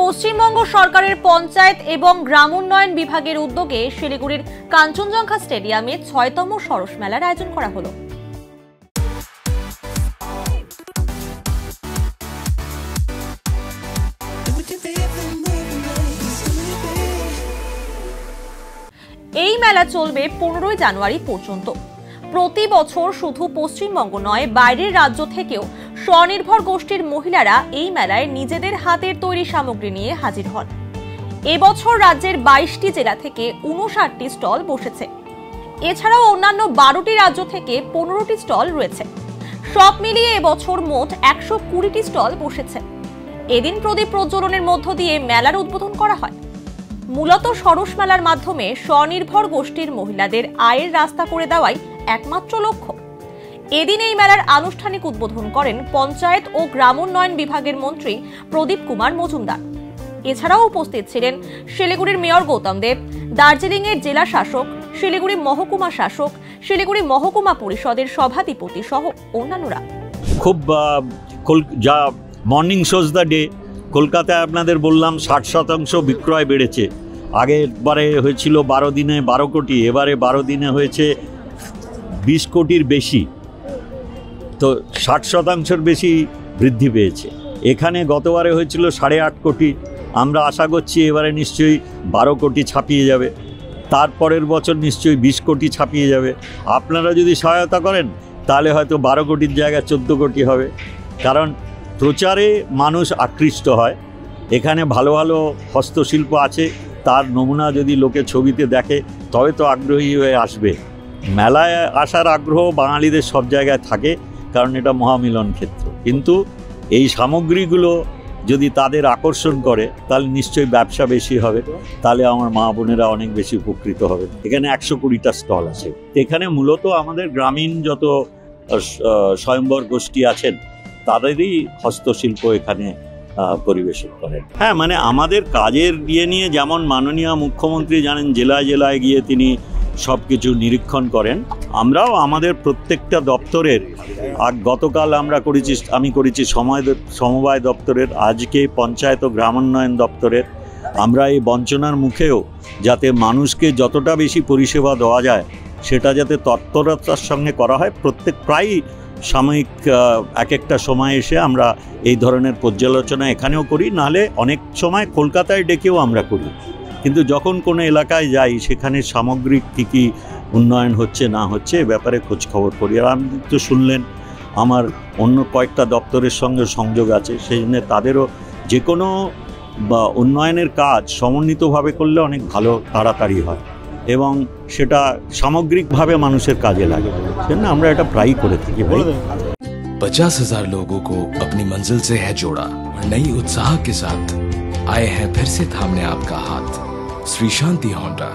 পশ্চিমবঙ্গ সরকারের পঞ্চায়েত এবং গ্রাম উন্নয়ন বিভাগের উদ্যোগে শিলিগুড়ির কাঞ্চনজঙ্ঘা স্টেডিয়ামে ৬তম সরস মেলার আয়োজন করা হলো। এই মেলা চলবে ১৫ জানুয়ারি পর্যন্ত। প্রতি বছর শুধু পশ্চিমবঙ্গ নয়, বাইরের রাজ্য থেকেও স্বনির্ভর গোষ্ঠীর মহিলারা এই মেলায় নিজেদের হাতের তৈরি সামগ্রী নিয়ে হাজির হন। এবছর রাজ্যের ২২টি জেলা থেকে ৫৯টি স্টল বসেছে। এছাড়াও অন্যান্য ১২টি রাজ্য থেকে ১৫টি স্টল রয়েছে। সব মিলিয়ে এবছর মোট ১২০টি স্টল বসেছে। এদিন প্রদীপ প্রজ্বলনের মধ্য দিয়ে মেলার উদ্বোধন করা হয়। মূলত সরস মেলার মাধ্যমে স্বনির্ভর গোষ্ঠীর মহিলাদের আয়ের রাস্তা করে দেওয়াই একমাত্র লক্ষ্য। এদিন এই মেলার আনুষ্ঠানিক উদ্বোধন করেন পঞ্চায়েত ও গ্রাম উন্নয়ন বিভাগের মন্ত্রী প্রদীপ কুমার মজুমদার। এছাড়াও উপস্থিত ছিলেন শিলিগুড়ির মেয়র গৌতম দেব, দার্জিলিং এর জেলা শাসক, শিলিগুড়ি মহকুমা শাসক, শিলিগুড়ি মহকুমা পরিষদের সভাধিপতি সহ অন্যান্যরা। খুব যা মর্নিং শোজ দ্য ডে, কলকাতায় আপনাদের বললাম ৬০% বিক্রয় বেড়েছে। আগেরবারে হয়েছিল ১২ দিনে ১২ কোটি, এবারে ১২ দিনে হয়েছে ২০ কোটির বেশি, তো ৬০% বেশি বৃদ্ধি পেয়েছে। এখানে গতবারে হয়েছিল ৮.৫ কোটি, আমরা আশা করছি এবারে নিশ্চয়ই ১২ কোটি ছাপিয়ে যাবে, তারপরের বছর নিশ্চয়ই ২০ কোটি ছাপিয়ে যাবে। আপনারা যদি সহায়তা করেন তাহলে হয়তো ১২ কোটির জায়গায় ১৪ কোটি হবে, কারণ প্রচারে মানুষ আকৃষ্ট হয়। এখানে ভালো ভালো হস্তশিল্প আছে, তার নমুনা যদি লোকে ছবিতে দেখে তবে তো আগ্রহী হয়ে আসবে। মেলায় আসার আগ্রহ বাঙালিদের সব জায়গায় থাকে, কারণ এটা মহামিলন ক্ষেত্র। কিন্তু এই সামগ্রীগুলো যদি তাদের আকর্ষণ করে তাহলে নিশ্চয়ই ব্যবসা বেশি হবে, তাহলে আমার মা বোনেরা অনেক বেশি উপকৃত হবে। এখানে ১২০টা স্টল আছে। এখানে মূলত আমাদের গ্রামীণ যত স্বয়ম্বর গোষ্ঠী আছেন তাদেরই হস্তশিল্প এখানে পরিবেশন করেন। হ্যাঁ, মানে আমাদের কাজের নিয়ে যেমন মাননীয় মুখ্যমন্ত্রী জানেন জেলায় জেলায় গিয়ে তিনি সব কিছু নিরীক্ষণ করেন, আমরাও আমাদের প্রত্যেকটা দপ্তরের গতকাল আমি করেছি সমবায় দপ্তরের, আজকে পঞ্চায়েত ও গ্রামোন্নয়ন দপ্তরের। আমরা এই বঞ্চনার মুখেও যাতে মানুষকে যতটা বেশি পরিষেবা দেওয়া যায় সেটা যাতে তৎপরতার সঙ্গে করা হয়। প্রায়ই সাময়িক এক একটা সময় এসে আমরা এই ধরনের পর্যালোচনা এখানেও করি, নাহলে অনেক সময় কলকাতায় ডেকেও আমরা করি। কিন্তু যখন কোনো এলাকায় যাই সেখানে সামগ্রিক কী কী উন্নয়ন হচ্ছে না হচ্ছে এ ব্যাপারে খোঁজখবর করি। আর আপনি তো শুনলেন আমার অন্য কয়েকটা দপ্তরের সঙ্গে সংযোগ আছে, সেই জন্য তাদেরও যে কোনো উন্নয়নের কাজ সমন্বিতভাবে করলে অনেক ভালো তাড়াতাড়ি হয় এবং সেটা সামগ্রিকভাবে মানুষের কাজে লাগে। সেজন্য আমরা এটা প্রায়ই করে থাকি। ভাই 50,000 लोगों को अपनी मंजिल से है जोड़ा, नई उत्साह के साथ आए हैं फिर से थामने आपका हाथ। श्री शांति होंडा।